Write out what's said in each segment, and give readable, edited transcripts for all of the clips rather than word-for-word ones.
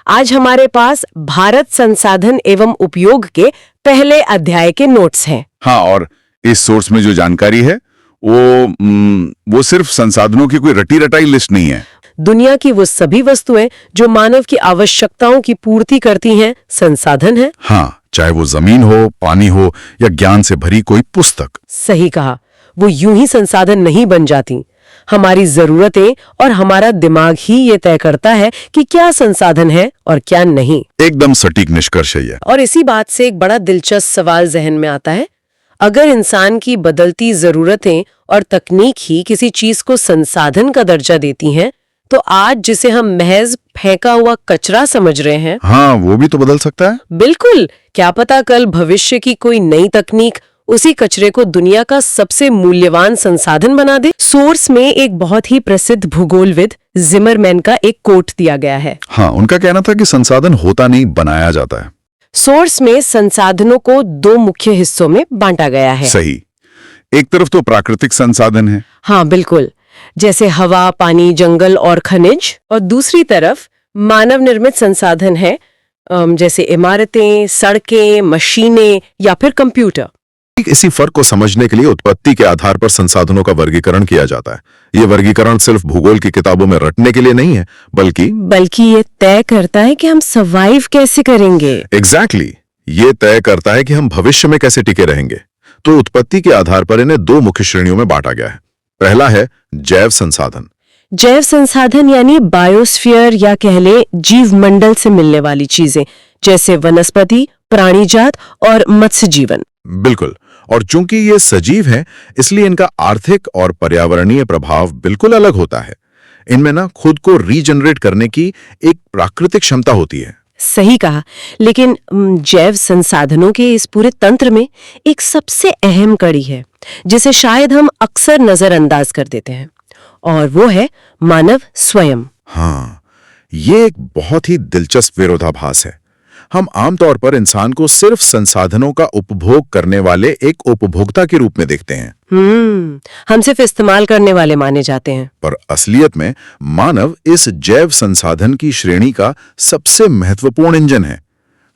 आज हमारे पास भारत संसाधन एवं उपयोग के पहले अध्याय के नोट्स हैं। हाँ, और इस सोर्स में जो जानकारी है वो सिर्फ संसाधनों की कोई रटी रटाई लिस्ट नहीं है। दुनिया की वो सभी वस्तुएं जो मानव की आवश्यकताओं की पूर्ति करती हैं, संसाधन है। हाँ, चाहे वो जमीन हो, पानी हो या ज्ञान से भरी कोई पुस्तक। सही कहा, वो यूं ही संसाधन नहीं बन जाती। हमारी जरूरतें और हमारा दिमाग ही ये तय करता है कि क्या संसाधन है और क्या नहीं। एकदम सटीक निष्कर्ष है। और इसी बात से एक बड़ा दिलचस्प सवाल जहन में आता है, अगर इंसान की बदलती जरूरतें और तकनीक ही किसी चीज को संसाधन का दर्जा देती हैं, तो आज जिसे हम महज फेंका हुआ कचरा समझ रहे हैं, हाँ, वो भी तो बदल सकता है। बिल्कुल, क्या पता कल भविष्य की कोई नई तकनीक उसी कचरे को दुनिया का सबसे मूल्यवान संसाधन बना दे। सोर्स में एक बहुत ही प्रसिद्ध भूगोलविद जिमरमैन का एक कोट दिया गया है। हाँ, उनका कहना था कि संसाधन होता नहीं, बनाया जाता है। सोर्स में संसाधनों को दो मुख्य हिस्सों में बांटा गया है। सही, एक तरफ तो प्राकृतिक संसाधन है। हाँ बिल्कुल, जैसे हवा, पानी, जंगल और खनिज, और दूसरी तरफ मानव निर्मित संसाधन है, जैसे इमारतें, सड़कें, मशीनें या फिर कंप्यूटर। इसी फर्क को समझने के लिए उत्पत्ति के आधार पर संसाधनों का वर्गीकरण किया जाता है। ये वर्गीकरण सिर्फ भूगोल की किताबों में रटने के लिए नहीं है, बल्कि ये तय करता है कि हम सर्वाइव कैसे करेंगे। एग्जैक्टली, ये तय करता है कि हम भविष्य में कैसे टिके रहेंगे। तो उत्पत्ति के आधार पर इन्हें दो मुख्य श्रेणियों में बांटा गया है। पहला है जैव संसाधन। जैव संसाधन यानी बायोस्फीयर या कह ले जीव मंडल से मिलने वाली चीजें, जैसे वनस्पति, प्राणीजात और मत्स्य जीवन। बिल्कुल, और चूंकि ये सजीव है, इसलिए इनका आर्थिक और पर्यावरणीय प्रभाव बिल्कुल अलग होता है। इनमें ना खुद को रीजनरेट करने की एक प्राकृतिक क्षमता होती है। सही कहा, लेकिन जैव संसाधनों के इस पूरे तंत्र में एक सबसे अहम कड़ी है जिसे शायद हम अक्सर नजरअंदाज कर देते हैं, और वो है मानव स्वयं। हाँ, ये एक बहुत ही दिलचस्प विरोधाभास है। हम आमतौर पर इंसान को सिर्फ संसाधनों का उपभोग करने वाले एक उपभोक्ता के रूप में देखते हैं। हम सिर्फ इस्तेमाल करने वाले माने जाते हैं। पर असलियत में मानव इस जैव संसाधन की श्रेणी का सबसे महत्वपूर्ण इंजन है।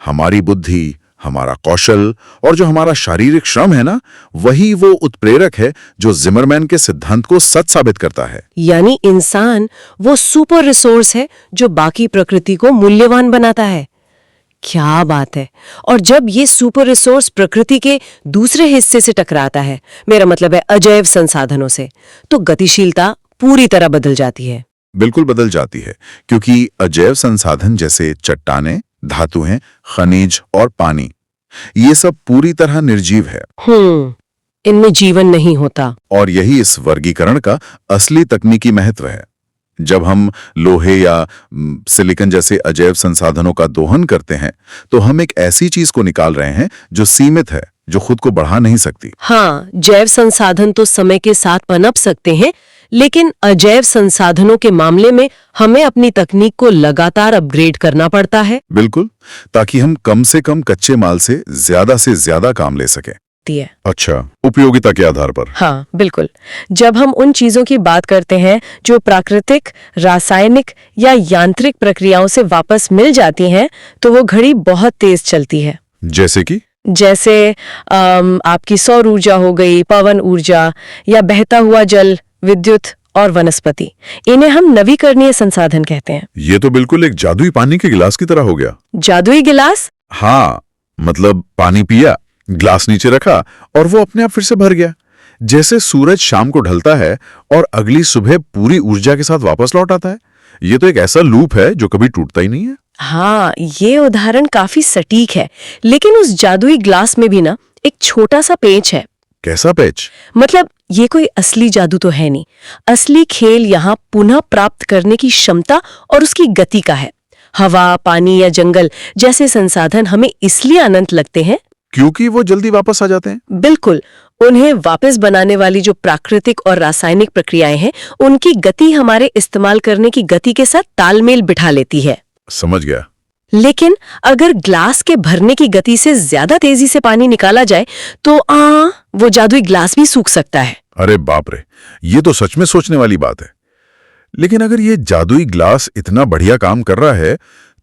हमारी बुद्धि, हमारा कौशल और जो हमारा शारीरिक श्रम है ना, वही वो उत्प्रेरक है जो जिमरमैन के सिद्धांत को सच साबित करता है। यानी इंसान वो सुपर रिसोर्स है जो बाकी प्रकृति को मूल्यवान बनाता है। क्या बात है। और जब ये सुपर रिसोर्स प्रकृति के दूसरे हिस्से से टकराता है, मेरा मतलब है अजैव संसाधनों से, तो गतिशीलता पूरी तरह बदल जाती है। बिल्कुल बदल जाती है, क्योंकि अजैव संसाधन जैसे चट्टानें, धातुएं, खनिज और पानी, ये सब पूरी तरह निर्जीव है। इनमें जीवन नहीं होता। और यही इस वर्गीकरण का असली तकनीकी महत्व है। जब हम लोहे या सिलिकॉन जैसे अजैव संसाधनों का दोहन करते हैं, तो हम एक ऐसी चीज को निकाल रहे हैं जो सीमित है, जो खुद को बढ़ा नहीं सकती। हाँ, जैव संसाधन तो समय के साथ पनप सकते हैं, लेकिन अजैव संसाधनों के मामले में हमें अपनी तकनीक को लगातार अपग्रेड करना पड़ता है। बिल्कुल, ताकि हम कम से कम कच्चे माल से ज्यादा काम ले सकें। अच्छा, उपयोगिता के आधार पर। हाँ बिल्कुल, जब हम उन चीजों की बात करते हैं जो प्राकृतिक, रासायनिक या यांत्रिक प्रक्रियाओं से वापस मिल जाती हैं, तो वो घड़ी बहुत तेज चलती है। जैसे आपकी सौर ऊर्जा हो गई, पवन ऊर्जा या बहता हुआ जल, विद्युत और वनस्पति, इन्हें हम नवीकरणीय संसाधन कहते हैं। ये तो बिल्कुल एक जादुई पानी के गिलास की तरह हो गया। जादुई गिलास? हाँ, मतलब पानी पिया, ग्लास नीचे रखा और वो अपने आप फिर से भर गया। जैसे सूरज शाम को ढलता है और अगली सुबह पूरी ऊर्जा के साथ वापस लौट आता है। ये तो एक ऐसा लूप है जो कभी टूटता ही नहीं है। हाँ, ये उदाहरण काफी सटीक है, लेकिन उस जादुई ग्लास में भी ना एक छोटा सा पेच है। कैसा पेच? मतलब ये कोई असली जादू तो है नहीं। असली खेल यहाँ पुनः प्राप्त करने की क्षमता और उसकी गति का है। हवा, पानी या जंगल जैसे संसाधन हमें इसलिए अनंत लगते हैं क्योंकि वो जल्दी वापस आ जाते हैं। बिल्कुल, उन्हें वापस बनाने वाली जो प्राकृतिक और रासायनिक प्रक्रियाएं हैं, उनकी गति हमारे इस्तेमाल करने की गति के साथ तालमेल बिठा लेती है। समझ गया। लेकिन अगर ग्लास के भरने की गति से ज्यादा तेजी से पानी निकाला जाए तो वो जादुई ग्लास भी सूख सकता है। अरे बाप रे, ये तो सच में सोचने वाली बात है। लेकिन अगर ये जादुई ग्लास इतना बढ़िया काम कर रहा है,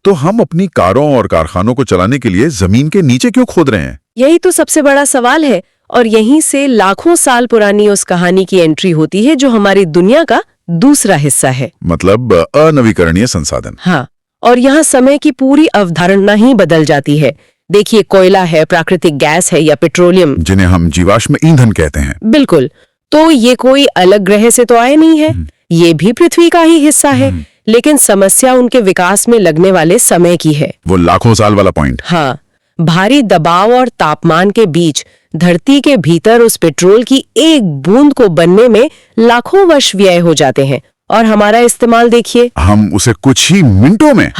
तो हम अपनी कारों और कारखानों को चलाने के लिए जमीन के नीचे क्यों खोद रहे हैं? यही तो सबसे बड़ा सवाल है, और यहीं से लाखों साल पुरानी उस कहानी की एंट्री होती है जो हमारी दुनिया का दूसरा हिस्सा है। मतलब अनवीकरणीय संसाधन। हाँ, और यहाँ समय की पूरी अवधारणा ही बदल जाती है। देखिए, कोयला है, प्राकृतिक गैस है या पेट्रोलियम, जिन्हें हम जीवाश्म ईंधन कहते हैं। बिल्कुल। तो ये कोई अलग ग्रह से तो आए नहीं है, ये भी पृथ्वी का ही हिस्सा है, लेकिन समस्या उनके विकास में लगने वाले समय की है। वो लाखों साल वाला पॉइंट। हाँ, भारी दबाव और तापमान के बीच धरती के भीतर उस पेट्रोल की एक बूंद को बनने में लाखों वर्ष व्यय हो जाते हैं, और हमारा इस्तेमाल देखिए, हम उसे कुछ ही मिनटों में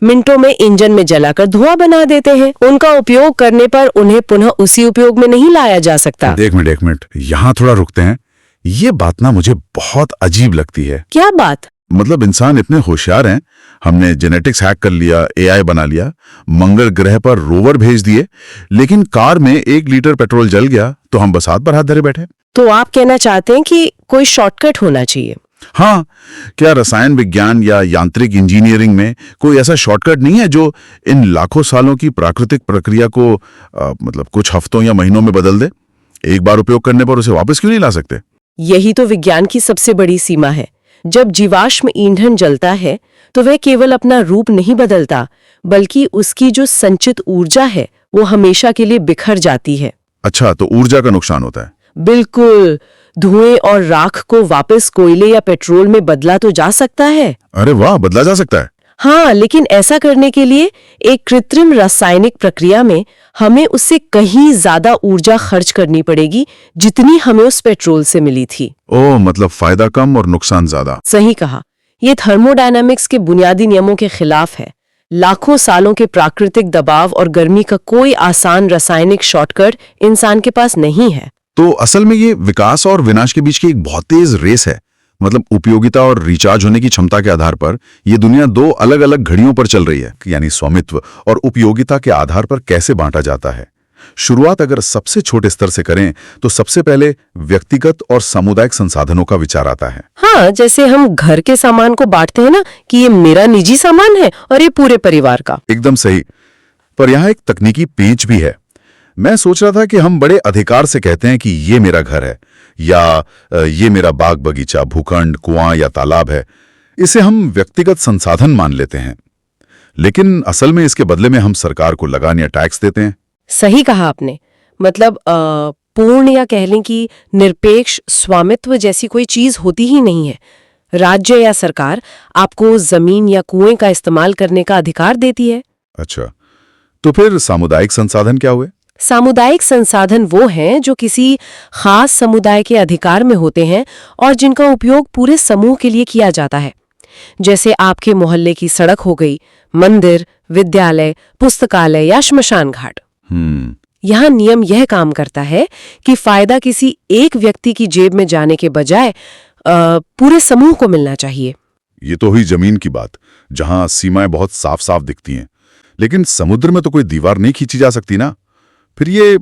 मिनटों में इंजन में जलाकर धुआं बना देते हैं। उनका उपयोग करने पर उन्हें पुनः उसी उपयोग में नहीं लाया जा सकता। एक मिनट, यहाँ थोड़ा रुकते हैं। ये बात ना मुझे बहुत अजीब लगती है। क्या बात? मतलब इंसान इतने होशियार हैं, हमने जेनेटिक्स हैक कर लिया, एआई बना लिया, मंगल ग्रह पर रोवर भेज दिए, लेकिन कार में 1 लीटर पेट्रोल जल गया तो हम बस हाथ पर हाथ धरे बैठे। तो आप कहना चाहते हैं कि कोई शॉर्टकट होना चाहिए? हाँ, क्या रसायन विज्ञान या यांत्रिक इंजीनियरिंग में कोई ऐसा शॉर्टकट नहीं है जो इन लाखों सालों की प्राकृतिक प्रक्रिया को मतलब कुछ हफ्तों या महीनों में बदल दे? एक बार उपयोग करने पर उसे वापस क्यों नहीं ला सकते? यही तो विज्ञान की सबसे बड़ी सीमा है। जब जीवाश्म ईंधन जलता है तो वह केवल अपना रूप नहीं बदलता, बल्कि उसकी जो संचित ऊर्जा है वो हमेशा के लिए बिखर जाती है। अच्छा, तो ऊर्जा का नुकसान होता है? बिल्कुल। धुएं और राख को वापस कोयले या पेट्रोल में बदला तो जा सकता है। अरे वाह, बदला जा सकता है। हाँ, लेकिन ऐसा करने के लिए एक कृत्रिम रासायनिक प्रक्रिया में हमें उससे कहीं ज्यादा ऊर्जा खर्च करनी पड़ेगी जितनी हमें उस पेट्रोल से मिली थी। ओह, मतलब फायदा कम और नुकसान ज्यादा। सही कहा। ये थर्मोडायनामिक्स के बुनियादी नियमों के खिलाफ है। लाखों सालों के प्राकृतिक दबाव और गर्मी का कोई आसान रासायनिक शॉर्टकट इंसान के पास नहीं है। तो असल में ये विकास और विनाश के बीच की एक बहुत तेज रेस है। मतलब उपयोगिता और रिचार्ज होने की क्षमता के आधार पर ये दुनिया 2 अलग-अलग घड़ियों पर चल रही है, यानी स्वामित्व और उपयोगिता के आधार पर कैसे बांटा जाता है। शुरुआत अगर सबसे छोटे स्तर से करें तो सबसे पहले व्यक्तिगत और सामुदायिक संसाधनों का विचार आता है। हाँ, जैसे हम घर के सामान को बांटते हैं ना, कि ये मेरा निजी सामान है और ये पूरे परिवार का। एकदम सही। पर यहाँ एक तकनीकी पेंच भी है। मैं सोच रहा था कि हम बड़े अधिकार से कहते हैं कि ये मेरा घर है, या ये मेरा बाग बगीचा, भूखंड, कुआं या तालाब है। इसे हम व्यक्तिगत संसाधन मान लेते हैं, लेकिन असल में इसके बदले में हम सरकार को लगान या टैक्स देते हैं। सही कहा आपने। मतलब पूर्ण या कह लें कि निरपेक्ष स्वामित्व जैसी कोई चीज होती ही नहीं है। राज्य या सरकार आपको जमीन या कुएं का इस्तेमाल करने का अधिकार देती है। अच्छा, तो फिर सामुदायिक संसाधन क्या हुए? सामुदायिक संसाधन वो हैं जो किसी खास समुदाय के अधिकार में होते हैं और जिनका उपयोग पूरे समूह के लिए किया जाता है। जैसे आपके मोहल्ले की सड़क हो गई, मंदिर, विद्यालय, पुस्तकालय या श्मशान घाट। यहाँ नियम यह काम करता है कि फायदा किसी एक व्यक्ति की जेब में जाने के बजाय पूरे समूह को मिलना चाहिए। ये तो हुई जमीन की बात, जहां सीमाएं बहुत साफ साफ दिखती हैं। लेकिन समुद्र में तो कोई दीवार नहीं खींची जा सकती ना। फिर ये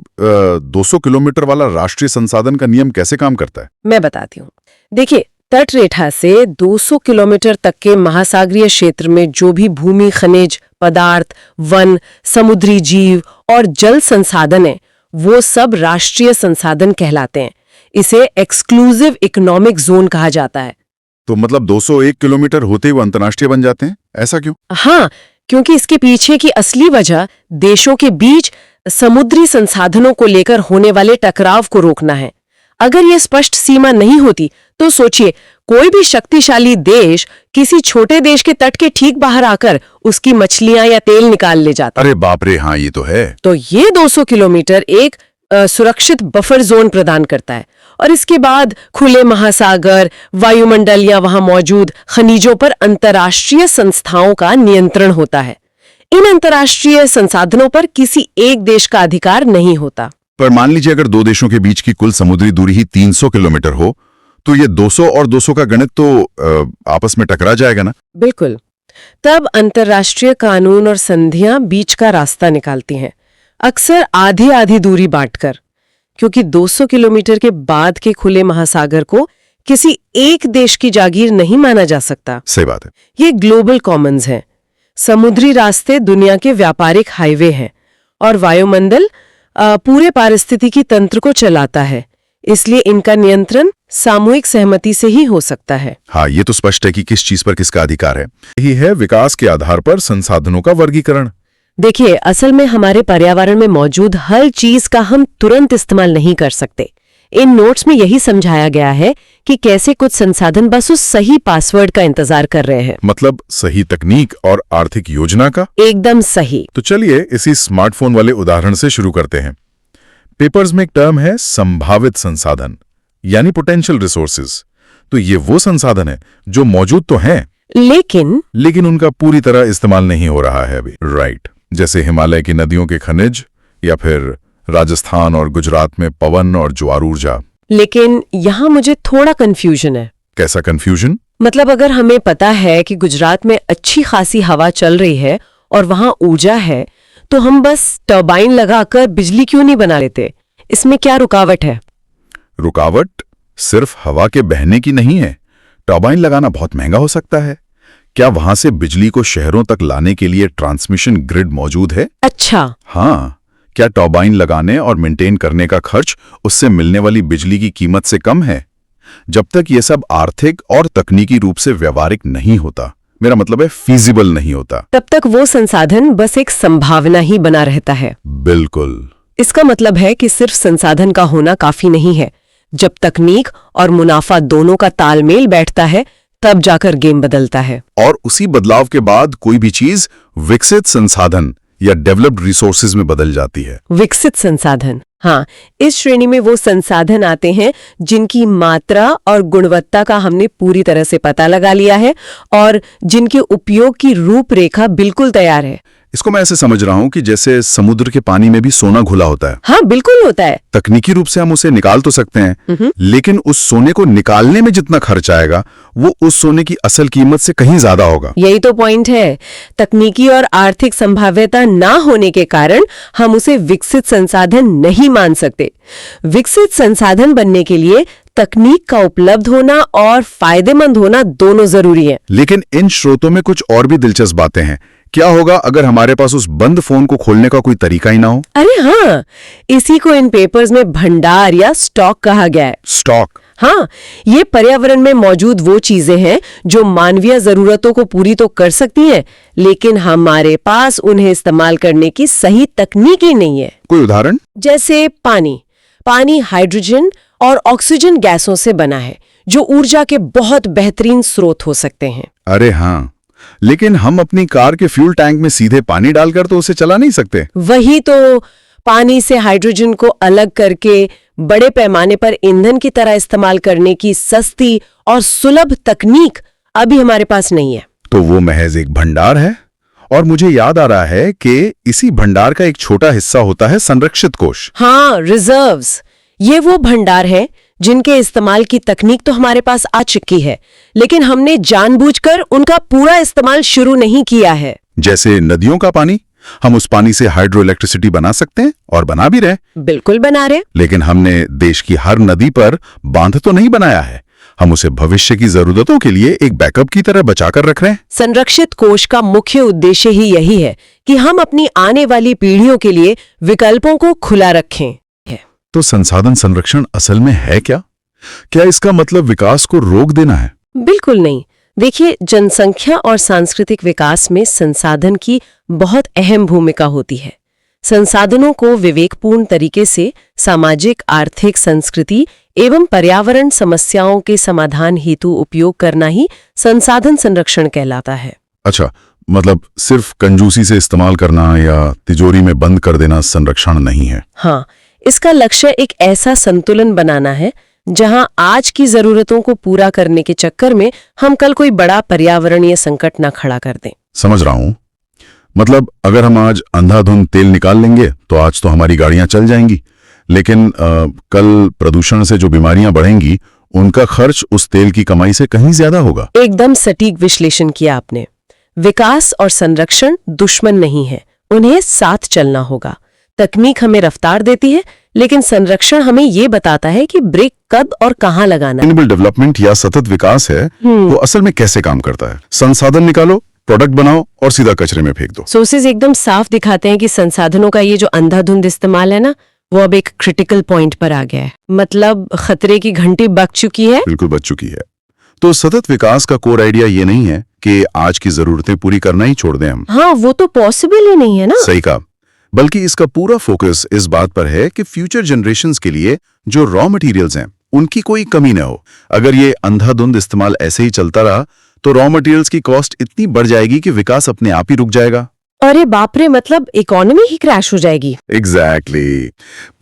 200 किलोमीटर वाला राष्ट्रीय संसाधन का नियम कैसे काम करता है? मैं बताती हूँ। देखिए, तट रेखा से 200 किलोमीटर तक के महासागरीय क्षेत्र में जो भी भूमि, खनिज पदार्थ, वन, समुद्री जीव और जल संसाधन है, वो सब राष्ट्रीय संसाधन कहलाते हैं। इसे एक्सक्लूसिव इकोनॉमिक जोन कहा जाता है। तो मतलब 201 किलोमीटर होते ही वो अंतर्राष्ट्रीय बन जाते हैं, ऐसा क्यों? हाँ, क्योंकि इसके पीछे की असली वजह देशों के बीच समुद्री संसाधनों को लेकर होने वाले टकराव को रोकना है। अगर ये स्पष्ट सीमा नहीं होती तो सोचिए, कोई भी शक्तिशाली देश किसी छोटे देश के तट के ठीक बाहर आकर उसकी मछलियां या तेल निकाल ले जाता। अरे बाप रे, हाँ ये तो है। तो ये 200 किलोमीटर एक सुरक्षित बफर जोन प्रदान करता है, और इसके बाद खुले महासागर, वायुमंडल या वहां मौजूद खनिजों पर अंतर्राष्ट्रीय संस्थाओं का नियंत्रण होता है। इन अंतर्राष्ट्रीय संसाधनों पर किसी एक देश का अधिकार नहीं होता। पर मान लीजिए अगर 2 देशों के बीच की कुल समुद्री दूरी ही 300 किलोमीटर हो, तो ये 200 और 200 का गणित तो आपस में टकरा जाएगा ना? बिल्कुल। तब अंतर्राष्ट्रीय कानून और संधियां बीच का रास्ता निकालती हैं, अक्सर आधी आधी दूरी बांटकर, क्योंकि 200 किलोमीटर के बाद के खुले महासागर को किसी एक देश की जागीर नहीं माना जा सकता। सही बात है। ये ग्लोबल कॉमन्स हैं। समुद्री रास्ते दुनिया के व्यापारिक हाईवे हैं और वायुमंडल पूरे पारिस्थितिकी तंत्र को चलाता है, इसलिए इनका नियंत्रण सामूहिक सहमति से ही हो सकता है। हाँ, ये तो स्पष्ट है कि किस चीज पर किसका अधिकार है। यही है विकास के आधार पर संसाधनों का वर्गीकरण। देखिए, असल में हमारे पर्यावरण में मौजूद हर चीज का हम तुरंत इस्तेमाल नहीं कर सकते। इन नोट्स में यही समझाया गया है कि कैसे कुछ संसाधन बस उस सही पासवर्ड का इंतजार कर रहे हैं। मतलब सही तकनीक और आर्थिक योजना का? एकदम सही। तो चलिए इसी स्मार्टफोन वाले उदाहरण से शुरू करते हैं। पेपर्स में एक टर्म है संभावित संसाधन, यानी पोटेंशियल रिसोर्सेज। तो ये वो संसाधन है जो मौजूद तो हैं, लेकिन उनका पूरी तरह इस्तेमाल नहीं हो रहा है अभी। राइट, जैसे हिमालय की नदियों के खनिज, या फिर राजस्थान और गुजरात में पवन और ज्वार ऊर्जा। लेकिन यहाँ मुझे थोड़ा कंफ्यूजन है। कैसा कंफ्यूजन? मतलब अगर हमें पता है कि गुजरात में अच्छी खासी हवा चल रही है और वहाँ ऊर्जा है, तो हम बस टर्बाइन लगाकर बिजली क्यों नहीं बना लेते? इसमें क्या रुकावट है? रुकावट सिर्फ हवा के बहने की नहीं है। टर्बाइन लगाना बहुत महंगा हो सकता है। क्या वहां से बिजली को शहरों तक लाने के लिए ट्रांसमिशन ग्रिड मौजूद है? अच्छा। हाँ, क्या टर्बाइन लगाने और मेंटेन करने का खर्च उससे मिलने वाली बिजली की कीमत से कम है? जब तक ये सब आर्थिक और तकनीकी रूप से व्यवहारिक नहीं होता, मेरा मतलब है फीजिबल नहीं होता, तब तक वो संसाधन बस एक संभावना ही बना रहता है। बिल्कुल। इसका मतलब है कि सिर्फ संसाधन का होना काफी नहीं है। जब तकनीक और मुनाफा दोनों का तालमेल बैठता है, तब जाकर गेम बदलता है। और उसी बदलाव के बाद कोई भी चीज विकसित संसाधन या डेवलप्ड रिसोर्सेज में बदल जाती है। विकसित संसाधन, हाँ, इस श्रेणी में वो संसाधन आते हैं जिनकी मात्रा और गुणवत्ता का हमने पूरी तरह से पता लगा लिया है और जिनके उपयोग की रूपरेखा बिल्कुल तैयार है। इसको मैं ऐसे समझ रहा हूं कि जैसे समुद्र के पानी में भी सोना घुला होता है। हाँ, बिल्कुल होता है। तकनीकी रूप से हम उसे निकाल तो सकते हैं, लेकिन उस सोने को निकालने में जितना खर्च आएगा, वो उस सोने की असल कीमत से कहीं ज्यादा होगा। यही तो पॉइंट है। तकनीकी और आर्थिक संभाव्यता ना होने के कारण हम उसे विकसित संसाधन नहीं मान सकते। विकसित संसाधन बनने के लिए तकनीक का उपलब्ध होना और फायदेमंद होना दोनों जरूरी है। लेकिन इन स्रोतों में कुछ और भी दिलचस्प बातें हैं। क्या होगा अगर हमारे पास उस बंद फोन को खोलने का कोई तरीका ही ना हो? अरे हाँ, इसी को इन पेपर्स में भंडार या स्टॉक कहा गया है। स्टॉक? हाँ, ये पर्यावरण में मौजूद वो चीजें हैं जो मानवीय जरूरतों को पूरी तो कर सकती हैं, लेकिन हमारे पास उन्हें इस्तेमाल करने की सही तकनीक ही नहीं है। कोई उदाहरण? जैसे पानी हाइड्रोजन और ऑक्सीजन गैसों से बना है, जो ऊर्जा के बहुत बेहतरीन स्रोत हो सकते हैं। अरे हाँ, लेकिन हम अपनी कार के फ्यूल टैंक में सीधे पानी डालकर तो उसे चला नहीं सकते। वही तो, पानी से हाइड्रोजन को अलग करके बड़े पैमाने पर ईंधन की तरह इस्तेमाल करने की सस्ती और सुलभ तकनीक अभी हमारे पास नहीं है। तो वो महज एक भंडार है। और मुझे याद आ रहा है कि इसी भंडार का एक छोटा हिस्सा होता है संरक्षित कोष। हाँ, रिजर्व्स। ये वो भंडार है जिनके इस्तेमाल की तकनीक तो हमारे पास आ चुकी है, लेकिन हमने जानबूझकर उनका पूरा इस्तेमाल शुरू नहीं किया है। जैसे नदियों का पानी, हम उस पानी से हाइड्रो इलेक्ट्रिसिटी बना सकते हैं और बना भी रहे। बिल्कुल बना रहे। लेकिन हमने देश की हर नदी पर बांध तो नहीं बनाया है। हम उसे भविष्य की जरूरतों के लिए एक बैकअप की तरह बचाकर रख रहे हैं। संरक्षित कोष का मुख्य उद्देश्य ही यही है कि हम अपनी आने वाली पीढ़ियों के लिए विकल्पों को खुला रखें। तो संसाधन संरक्षण असल में है क्या? क्या इसका मतलब विकास को रोक देना है? बिल्कुल नहीं। देखिए, जनसंख्या और सांस्कृतिक विकास में संसाधन की बहुत अहम भूमिका होती है। संसाधनों को विवेकपूर्ण तरीके से सामाजिक, आर्थिक, संस्कृति एवं पर्यावरण समस्याओं के समाधान हेतु उपयोग करना ही संसाधन संरक्षण कहलाता है। अच्छा, मतलब सिर्फ कंजूसी से इस्तेमाल करना या तिजोरी में बंद कर देना संरक्षण नहीं है। हाँ, इसका लक्ष्य एक ऐसा संतुलन बनाना है जहां आज की जरूरतों को पूरा करने के चक्कर में हम कल कोई बड़ा पर्यावरणीय संकट ना खड़ा कर दें। समझ रहा हूं। मतलब अगर हम आज अंधाधुंध तेल निकाल लेंगे तो आज तो हमारी गाड़ियां चल जाएंगी, लेकिन कल प्रदूषण से जो बीमारियां बढ़ेंगी उनका खर्च उस तेल की कमाई से कहीं ज्यादा होगा। एकदम सटीक विश्लेषण किया आपने। विकास और संरक्षण दुश्मन नहीं है, उन्हें साथ चलना होगा। तकनीक हमें रफ्तार देती है, लेकिन संरक्षण हमें ये बताता है कि ब्रेक कब और कहां लगाना है। सस्टेनेबल डेवलपमेंट या सतत विकास है, वो असल में कैसे काम करता है? संसाधन निकालो, प्रोडक्ट बनाओ और सीधा कचरे में फेंक दो। सोर्सेज एकदम साफ दिखाते हैं कि संसाधनों का ये जो अंधाधुंध इस्तेमाल है ना, वो अब एक क्रिटिकल पॉइंट पर आ गया है। मतलब खतरे की घंटी बज चुकी है। बिल्कुल बच चुकी है। तो सतत विकास का कोर आइडिया ये नहीं है कि आज की जरूरतें पूरी करना ही छोड़ दें हम। हाँ, वो तो पॉसिबल ही नहीं है ना। सही कहा। बल्कि इसका पूरा फोकस इस बात पर है कि फ्यूचर जनरेशंस के लिए जो रॉ मटेरियल्स हैं उनकी कोई कमी न हो। अगर ये अंधाधुंध इस्तेमाल ऐसे ही चलता रहा तो रॉ मटेरियल्स की कॉस्ट इतनी बढ़ जाएगी कि विकास अपने आप ही रुक जाएगा। अरे बाप रे, मतलब इकोनॉमी ही क्रैश हो जाएगी। एग्जैक्टली।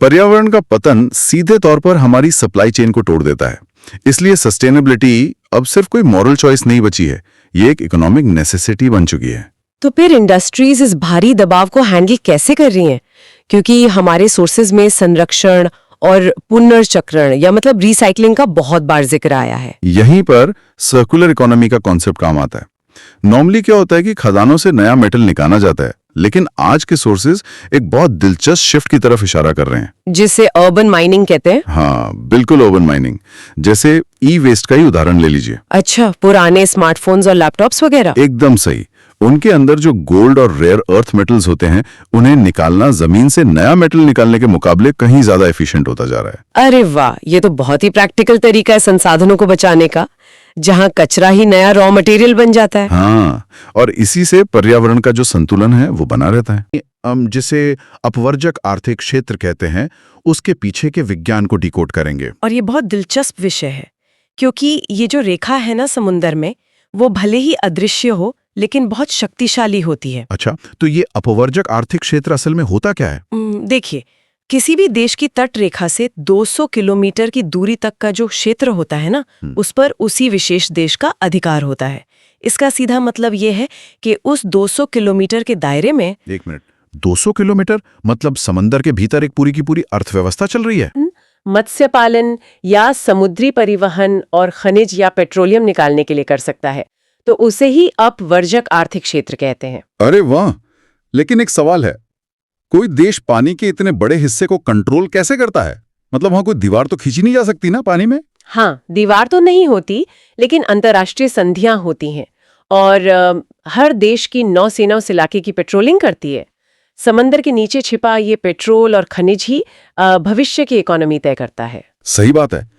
पर्यावरण का पतन सीधे तौर पर हमारी सप्लाई चेन को तोड़ देता है। इसलिए सस्टेनेबिलिटी अब सिर्फ कोई मॉरल चॉइस नहीं बची है, ये एक इकोनॉमिक नेसेसिटी बन चुकी है। तो फिर इंडस्ट्रीज इस भारी दबाव को हैंडल कैसे कर रही हैं? क्योंकि हमारे सोर्सेज में संरक्षण और पुनर्चक्रण या मतलब रिसाइकलिंग का बहुत बार जिक्र आया है। यहीं पर सर्कुलर इकोनॉमी का कॉन्सेप्ट काम आता है। नॉर्मली क्या होता है कि खदानों से नया मेटल निकाला जाता है, लेकिन आज के सोर्सेज एक बहुत दिलचस्प शिफ्ट की तरफ इशारा कर रहे हैं, जिसे अर्बन माइनिंग कहते हैं। हाँ बिल्कुल, अर्बन माइनिंग। जैसे ई वेस्ट का ही उदाहरण ले लीजिए। अच्छा, पुराने स्मार्टफोन्स और लैपटॉप्स वगैरह। एकदम सही। उनके अंदर जो गोल्ड और रेयर अर्थ मेटल्स होते हैं, उन्हें निकालना जमीन से नया मेटल निकालने के मुकाबले कहीं ज्यादा एफिशिएंट होता जा रहा है। अरे वाह, ये तो बहुत ही प्रैक्टिकल तरीका है संसाधनों को बचाने का, जहां कचरा ही नया रॉ मटेरियल बन जाता है। हाँ, और इसी से पर्यावरण का जो संतुलन है वो बना रहता है। जिसे अपवर्जक आर्थिक क्षेत्र कहते हैं, उसके पीछे के विज्ञान को डिकोड करेंगे। और ये बहुत दिलचस्प विषय है, क्योंकि ये जो रेखा है ना समुंदर में, वो भले ही अदृश्य हो लेकिन बहुत शक्तिशाली होती है। अच्छा, तो ये अपवर्जक आर्थिक क्षेत्र असल में होता क्या है? देखिए, किसी भी देश की तट रेखा से 200 किलोमीटर की दूरी तक का जो क्षेत्र होता है ना, उस पर उसी विशेष देश का अधिकार होता है। इसका सीधा मतलब ये है कि उस 200 किलोमीटर के दायरे में 1 मिनट, 200 किलोमीटर मतलब समंदर के भीतर एक पूरी की पूरी अर्थव्यवस्था चल रही है। मत्स्य पालन या समुद्री परिवहन और खनिज या पेट्रोलियम निकालने के लिए कर सकता है, तो उसे ही अपवर्जक आर्थिक क्षेत्र कहते हैं। अरे वाह, लेकिन एक सवाल है, कोई देश पानी के इतने बड़े हिस्से को कंट्रोल कैसे करता है? मतलब वहां कोई दीवार तो खींची नहीं जा सकती ना पानी में? हाँ, दीवार तो नहीं होती, लेकिन अंतर्राष्ट्रीय संधियां होती हैं और हर देश की नौसेना उस इलाके की पेट्रोलिंग करती है। समंदर के नीचे छिपा ये पेट्रोल और खनिज ही भविष्य की इकोनॉमी तय करता है। सही बात है।